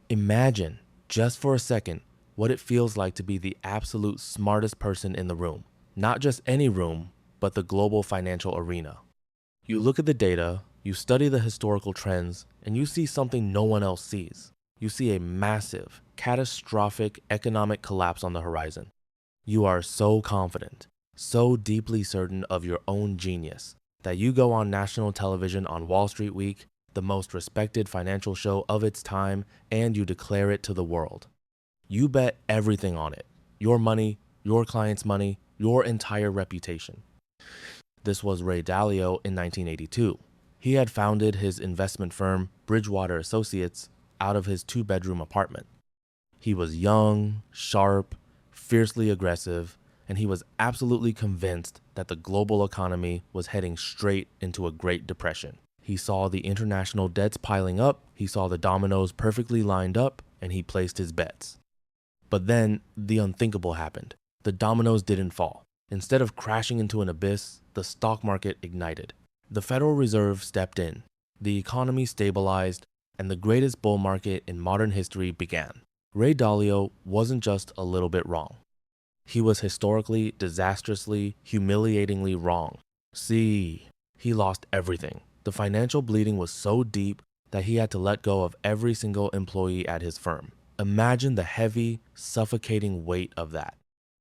Imagine, just for a second, what it feels like to be the absolute smartest person in the room. Not just any room, but the global financial arena. You look at the data, you study the historical trends, and you see something no one else sees. You see a massive, catastrophic economic collapse on the horizon. You are so confident, so deeply certain of your own genius, that you go on national television on Wall Street Week, the most respected financial show of its time, and you declare it to the world. You bet everything on it. Your money, your client's money, your entire reputation. This was Ray Dalio in 1982. He had founded his investment firm, Bridgewater Associates, out of his 2-bedroom apartment. He was young, sharp, fiercely aggressive, and he was absolutely convinced that the global economy was heading straight into a Great Depression. He saw the international debts piling up, he saw the dominoes perfectly lined up, and he placed his bets. But then the unthinkable happened. The dominoes didn't fall. Instead of crashing into an abyss, the stock market ignited. The Federal Reserve stepped in, the economy stabilized, and the greatest bull market in modern history began. Ray Dalio wasn't just a little bit wrong. He was historically, disastrously, humiliatingly wrong. See, he lost everything. The financial bleeding was so deep that he had to let go of every single employee at his firm. Imagine the heavy, suffocating weight of that.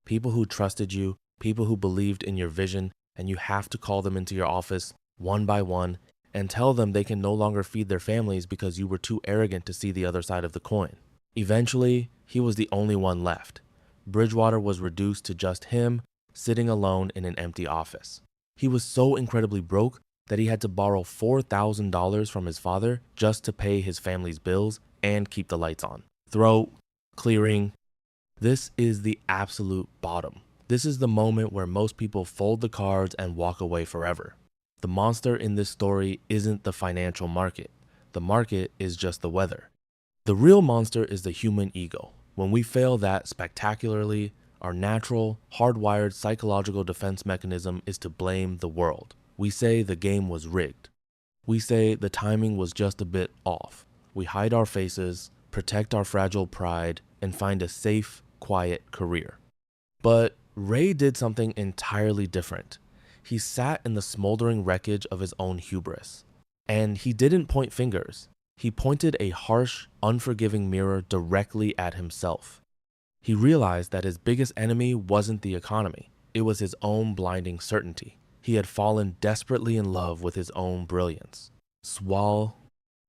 People who trusted you, people who believed in your vision, and you have to call them into your office one by one and tell them they can no longer feed their families because you were too arrogant to see the other side of the coin. Eventually, he was the only one left. Bridgewater was reduced to just him, sitting alone in an empty office. He was so incredibly broke that he had to borrow $4,000 from his father just to pay his family's bills and keep the lights on. Throat clearing. This is the absolute bottom. This is the moment where most people fold the cards and walk away forever. The monster in this story isn't the financial market. The market is just the weather. The real monster is the human ego. When we fail that spectacularly, our natural, hardwired psychological defense mechanism is to blame the world. We say the game was rigged. We say the timing was just a bit off. We hide our faces, protect our fragile pride, and find a safe, quiet career. But Ray did something entirely different. He sat in the smoldering wreckage of his own hubris. And he didn't point fingers. He pointed a harsh, unforgiving mirror directly at himself. He realized that his biggest enemy wasn't the economy. It was his own blinding certainty. He had fallen desperately in love with his own brilliance. Swal.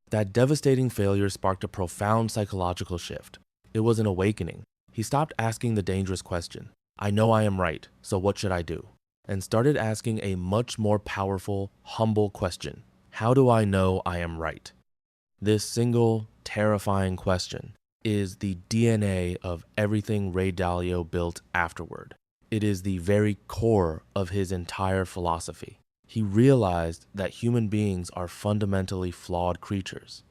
That devastating failure sparked a profound psychological shift. It was an awakening. He stopped asking the dangerous question, I know I am right, so what should I do? And started asking a much more powerful, humble question. How do I know I am right? This single, terrifying question is the DNA of everything Ray Dalio built afterward. It is the very core of his entire philosophy. He realized that human beings are fundamentally flawed creatures.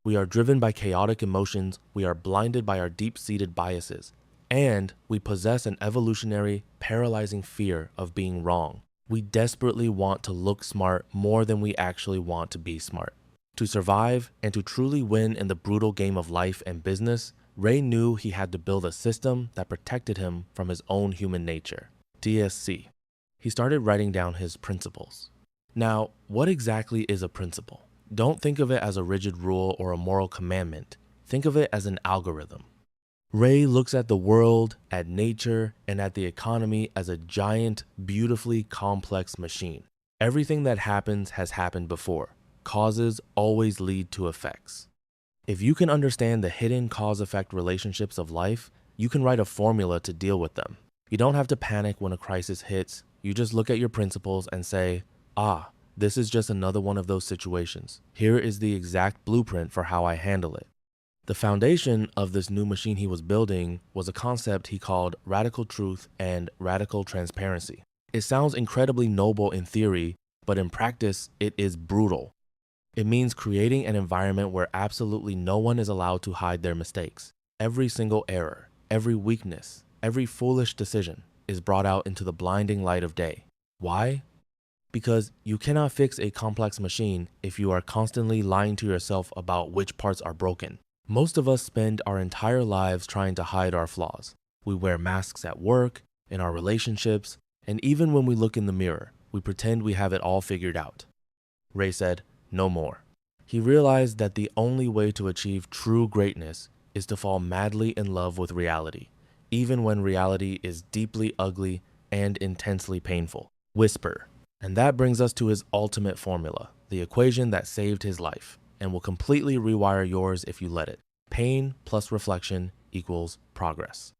We are driven by chaotic emotions, we are blinded by our deep-seated biases, and we possess an evolutionary, paralyzing fear of being wrong. We desperately want to look smart more than we actually want to be smart. To survive and to truly win in the brutal game of life and business, Ray knew he had to build a system that protected him from his own human nature. DSC. He started writing down his principles. Now, what exactly is a principle? Don't think of it as a rigid rule or a moral commandment. Think of it as an algorithm. Ray looks at the world, at nature, and at the economy as a giant, beautifully complex machine. Everything that happens has happened before. Causes always lead to effects. If you can understand the hidden cause-effect relationships of life, you can write a formula to deal with them. You don't have to panic when a crisis hits. You just look at your principles and say, this is just another one of those situations. Here is the exact blueprint for how I handle it. The foundation of this new machine he was building was a concept he called radical truth and radical transparency. It sounds incredibly noble in theory, but in practice, it is brutal. It means creating an environment where absolutely no one is allowed to hide their mistakes. Every single error, every weakness, every foolish decision is brought out into the blinding light of day. Why? Because you cannot fix a complex machine if you are constantly lying to yourself about which parts are broken. Most of us spend our entire lives trying to hide our flaws. We wear masks at work, in our relationships, and even when we look in the mirror, we pretend we have it all figured out. Ray said, "No more." He realized that the only way to achieve true greatness is to fall madly in love with reality, even when reality is deeply ugly and intensely painful. Whisper. And that brings us to his ultimate formula, the equation that saved his life and will completely rewire yours if you let it. Pain plus reflection equals progress.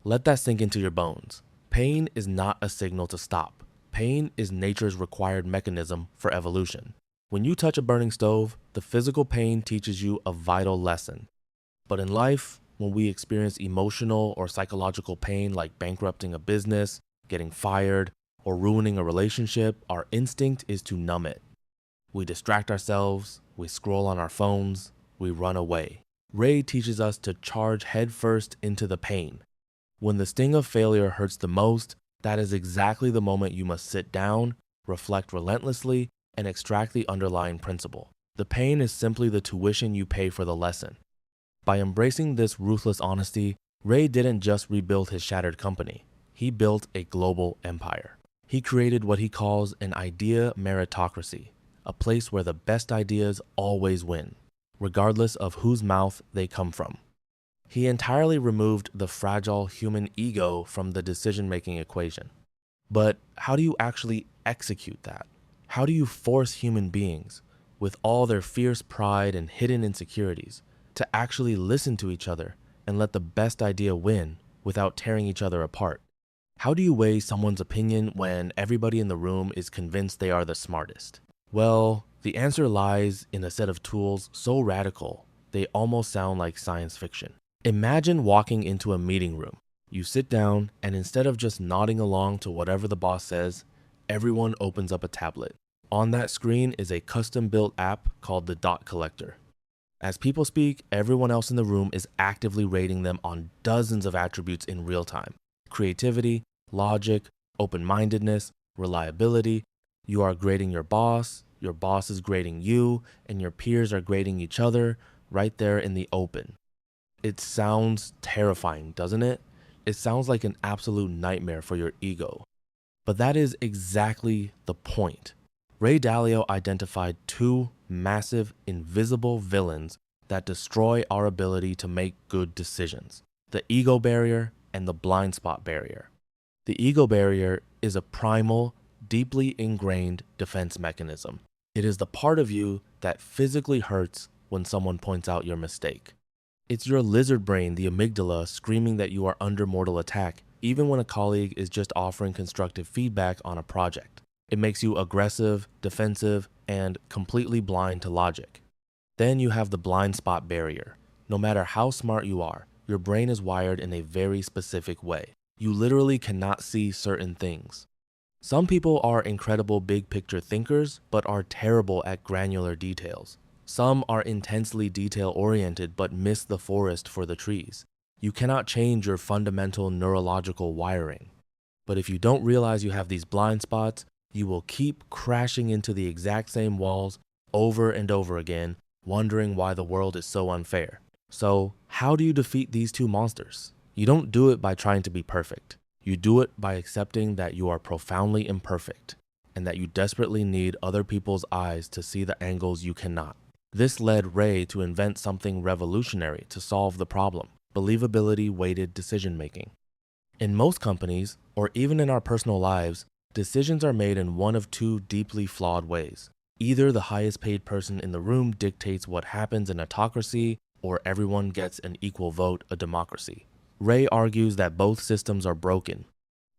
Let that sink into your bones. Pain is not a signal to stop. Pain is nature's required mechanism for evolution. When you touch a burning stove, the physical pain teaches you a vital lesson. But in life, when we experience emotional or psychological pain like bankrupting a business, getting fired, or ruining a relationship, our instinct is to numb it. We distract ourselves, we scroll on our phones, we run away. Ray teaches us to charge headfirst into the pain. When the sting of failure hurts the most, that is exactly the moment you must sit down, reflect relentlessly, and extract the underlying principle. The pain is simply the tuition you pay for the lesson. By embracing this ruthless honesty, Ray didn't just rebuild his shattered company. He built a global empire. He created what he calls an idea meritocracy, a place where the best ideas always win, regardless of whose mouth they come from. He entirely removed the fragile human ego from the decision-making equation. But how do you actually execute that? How do you force human beings, with all their fierce pride and hidden insecurities, to actually listen to each other and let the best idea win without tearing each other apart? How do you weigh someone's opinion when everybody in the room is convinced they are the smartest? Well, the answer lies in a set of tools so radical, they almost sound like science fiction. Imagine walking into a meeting room. You sit down, and instead of just nodding along to whatever the boss says, everyone opens up a tablet. On that screen is a custom-built app called the Dot Collector. As people speak, everyone else in the room is actively rating them on dozens of attributes in real time. Creativity, logic, open-mindedness, reliability. You are grading your boss is grading you, and your peers are grading each other right there in the open. It sounds terrifying, doesn't it? It sounds like an absolute nightmare for your ego. But that is exactly the point. Ray Dalio identified two massive, invisible villains that destroy our ability to make good decisions: the ego barrier and the blind spot barrier. The ego barrier is a primal, deeply ingrained defense mechanism. It is the part of you that physically hurts when someone points out your mistake. It's your lizard brain, the amygdala, screaming that you are under mortal attack, even when a colleague is just offering constructive feedback on a project. It makes you aggressive, defensive, and completely blind to logic. Then you have the blind spot barrier. No matter how smart you are, your brain is wired in a very specific way. You literally cannot see certain things. Some people are incredible big picture thinkers, but are terrible at granular details. Some are intensely detail-oriented but miss the forest for the trees. You cannot change your fundamental neurological wiring. But if you don't realize you have these blind spots, you will keep crashing into the exact same walls over and over again, wondering why the world is so unfair. So, how do you defeat these two monsters? You don't do it by trying to be perfect. You do it by accepting that you are profoundly imperfect and that you desperately need other people's eyes to see the angles you cannot. This led Ray to invent something revolutionary to solve the problem: believability-weighted decision-making. In most companies, or even in our personal lives, decisions are made in one of two deeply flawed ways. Either the highest paid person in the room dictates what happens in autocracy, or everyone gets an equal vote, a democracy. Ray argues that both systems are broken.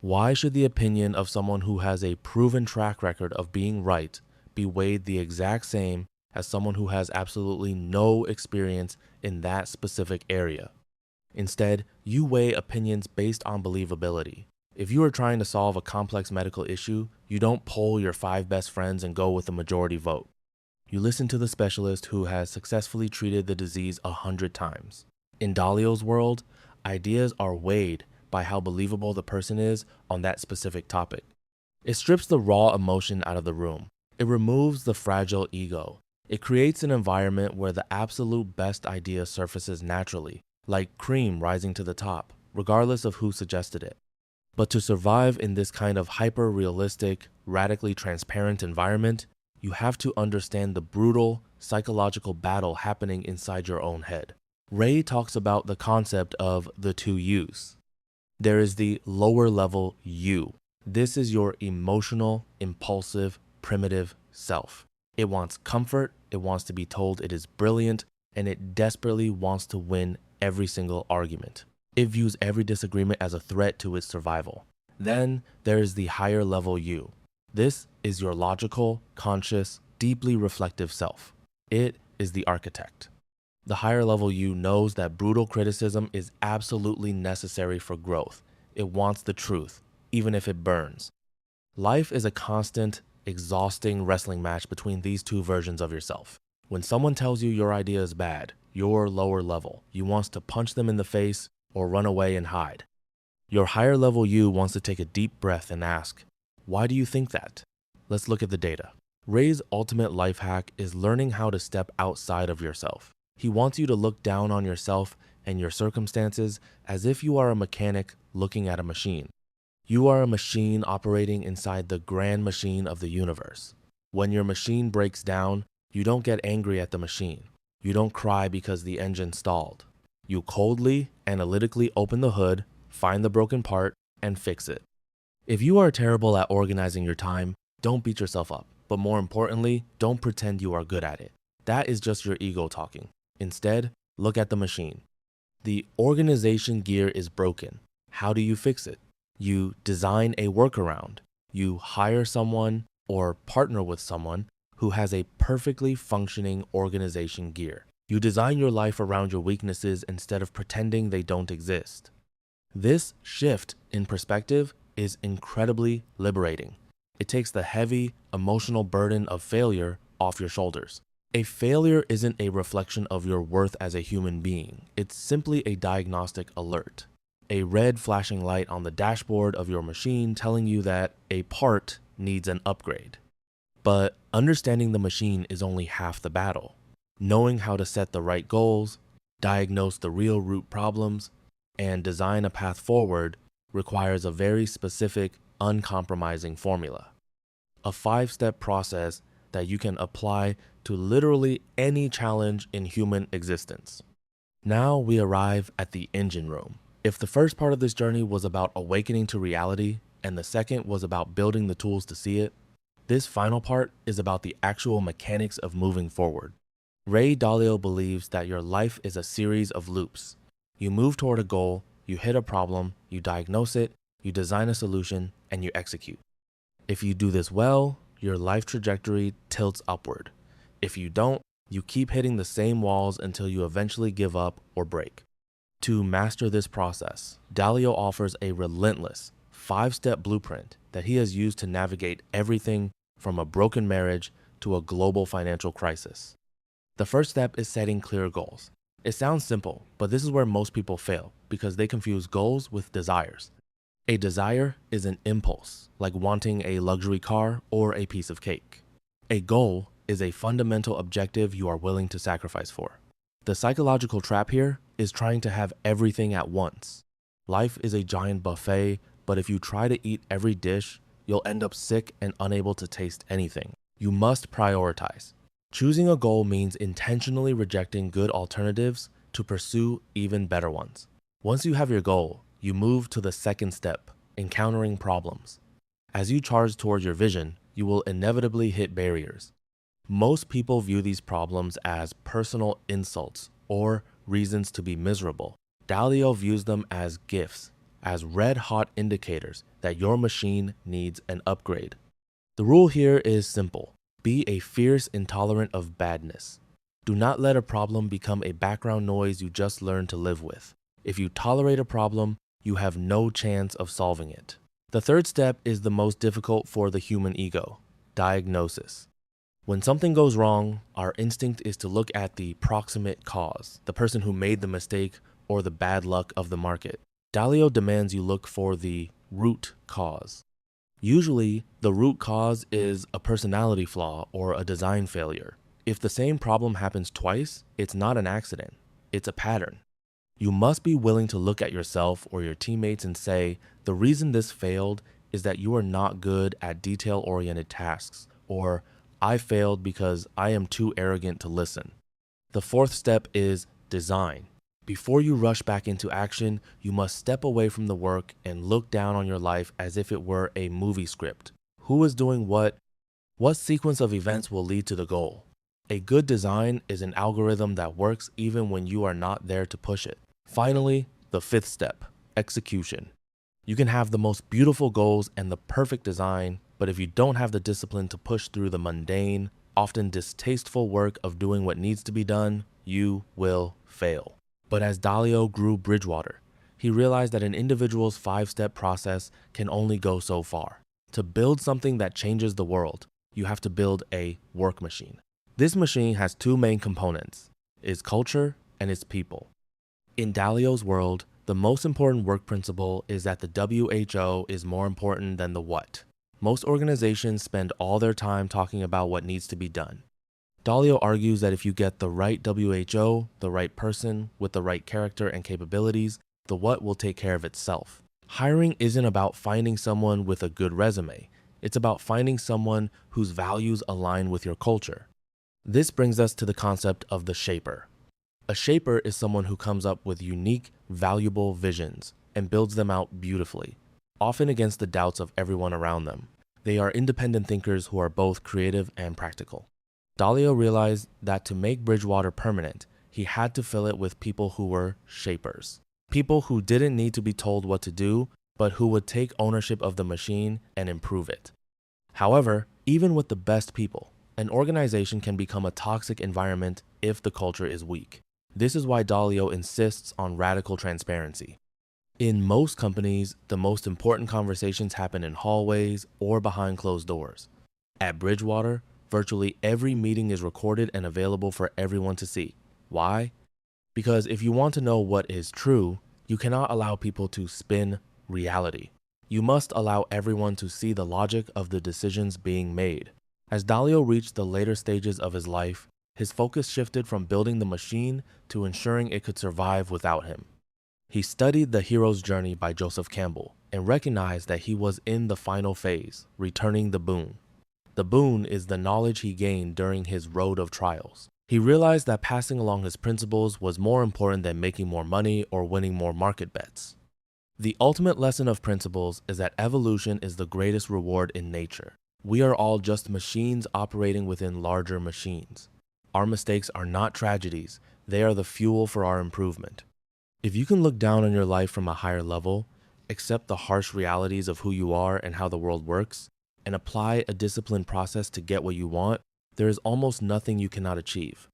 Why should the opinion of someone who has a proven track record of being right be weighed the exact same as someone who has absolutely no experience in that specific area? Instead, you weigh opinions based on believability. If you are trying to solve a complex medical issue, you don't poll your 5 best friends and go with a majority vote. You listen to the specialist who has successfully treated the disease 100 times. In Dalio's world, ideas are weighed by how believable the person is on that specific topic. It strips the raw emotion out of the room. It removes the fragile ego. It creates an environment where the absolute best idea surfaces naturally, like cream rising to the top, regardless of who suggested it. But to survive in this kind of hyper-realistic, radically transparent environment, you have to understand the brutal, psychological battle happening inside your own head. Ray talks about the concept of the two yous. There is the lower level you. This is your emotional, impulsive, primitive self. It wants comfort, it wants to be told it is brilliant, and it desperately wants to win every single argument. It views every disagreement as a threat to its survival. Then there is the higher level you. This is your logical, conscious, deeply reflective self. It is the architect. The higher level you knows that brutal criticism is absolutely necessary for growth. It wants the truth, even if it burns. Life is a constant, exhausting wrestling match between these two versions of yourself. When someone tells you your idea is bad, your lower level, you want to punch them in the face or run away and hide. Your higher level you wants to take a deep breath and ask, why do you think that? Let's look at the data. Ray's ultimate life hack is learning how to step outside of yourself. He wants you to look down on yourself and your circumstances as if you are a mechanic looking at a machine. You are a machine operating inside the grand machine of the universe. When your machine breaks down, you don't get angry at the machine. You don't cry because the engine stalled. You coldly, analytically open the hood, find the broken part, and fix it. If you are terrible at organizing your time, don't beat yourself up. But more importantly, don't pretend you are good at it. That is just your ego talking. Instead, look at the machine. The organization gear is broken. How do you fix it? You design a workaround. You hire someone or partner with someone who has a perfectly functioning organization gear. You design your life around your weaknesses instead of pretending they don't exist. This shift in perspective is incredibly liberating. It takes the heavy, emotional burden of failure off your shoulders. A failure isn't a reflection of your worth as a human being. It's simply a diagnostic alert. A red flashing light on the dashboard of your machine telling you that a part needs an upgrade. But understanding the machine is only half the battle. Knowing how to set the right goals, diagnose the real root problems, and design a path forward requires a very specific, uncompromising formula. A 5-step process that you can apply to literally any challenge in human existence. Now we arrive at the engine room. If the first part of this journey was about awakening to reality, and the second was about building the tools to see it, this final part is about the actual mechanics of moving forward. Ray Dalio believes that your life is a series of loops. You move toward a goal, you hit a problem, you diagnose it, you design a solution, and you execute. If you do this well, your life trajectory tilts upward. If you don't, you keep hitting the same walls until you eventually give up or break. To master this process, Dalio offers a relentless 5-step blueprint that he has used to navigate everything from a broken marriage to a global financial crisis. The first step is setting clear goals. It sounds simple, but this is where most people fail because they confuse goals with desires. A desire is an impulse, like wanting a luxury car or a piece of cake. A goal is a fundamental objective you are willing to sacrifice for. The psychological trap here is trying to have everything at once. Life is a giant buffet, but if you try to eat every dish, you'll end up sick and unable to taste anything. You must prioritize. Choosing a goal means intentionally rejecting good alternatives to pursue even better ones. Once you have your goal, you move to the second step, encountering problems. As you charge toward your vision, you will inevitably hit barriers. Most people view these problems as personal insults or reasons to be miserable. Dalio views them as gifts, as red-hot indicators that your machine needs an upgrade. The rule here is simple. Be a fierce intolerant of badness. Do not let a problem become a background noise you just learned to live with. If you tolerate a problem, you have no chance of solving it. The third step is the most difficult for the human ego, diagnosis. When something goes wrong, our instinct is to look at the proximate cause, the person who made the mistake or the bad luck of the market. Dalio demands you look for the root cause. Usually, the root cause is a personality flaw or a design failure. If the same problem happens twice, it's not an accident, it's a pattern. You must be willing to look at yourself or your teammates and say, the reason this failed is that you are not good at detail-oriented tasks, or I failed because I am too arrogant to listen. The fourth step is design. Before you rush back into action, you must step away from the work and look down on your life as if it were a movie script. Who is doing what? What sequence of events will lead to the goal? A good design is an algorithm that works even when you are not there to push it. Finally, the fifth step, execution. You can have the most beautiful goals and the perfect design, but if you don't have the discipline to push through the mundane, often distasteful work of doing what needs to be done, you will fail. But as Dalio grew Bridgewater, he realized that an individual's 5-step process can only go so far. To build something that changes the world, you have to build a work machine. This machine has two main components, its culture and its people. In Dalio's world, the most important work principle is that the WHO is more important than the what. Most organizations spend all their time talking about what needs to be done. Dalio argues that if you get the right WHO, the right person with the right character and capabilities, the what will take care of itself. Hiring isn't about finding someone with a good resume. It's about finding someone whose values align with your culture. This brings us to the concept of the shaper. A shaper is someone who comes up with unique, valuable visions and builds them out beautifully, often against the doubts of everyone around them. They are independent thinkers who are both creative and practical. Dalio realized that to make Bridgewater permanent, he had to fill it with people who were shapers. People who didn't need to be told what to do, but who would take ownership of the machine and improve it. However, even with the best people, an organization can become a toxic environment if the culture is weak. This is why Dalio insists on radical transparency. In most companies, the most important conversations happen in hallways or behind closed doors. At Bridgewater, virtually every meeting is recorded and available for everyone to see. Why? Because if you want to know what is true, you cannot allow people to spin reality. You must allow everyone to see the logic of the decisions being made. As Dalio reached the later stages of his life, his focus shifted from building the machine to ensuring it could survive without him. He studied The Hero's Journey by Joseph Campbell and recognized that he was in the final phase, returning the boon. The boon is the knowledge he gained during his road of trials. He realized that passing along his principles was more important than making more money or winning more market bets. The ultimate lesson of principles is that evolution is the greatest reward in nature. We are all just machines operating within larger machines. Our mistakes are not tragedies, they are the fuel for our improvement. If you can look down on your life from a higher level, accept the harsh realities of who you are and how the world works, and apply a disciplined process to get what you want, there is almost nothing you cannot achieve.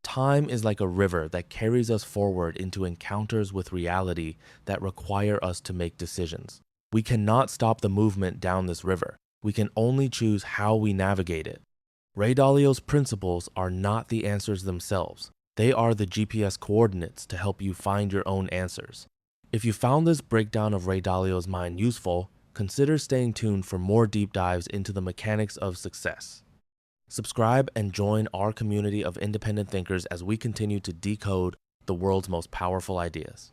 Time is like a river that carries us forward into encounters with reality that require us to make decisions. We cannot stop the movement down this river. We can only choose how we navigate it. Ray Dalio's principles are not the answers themselves. They are the GPS coordinates to help you find your own answers. If you found this breakdown of Ray Dalio's mind useful, consider staying tuned for more deep dives into the mechanics of success. Subscribe and join our community of independent thinkers as we continue to decode the world's most powerful ideas.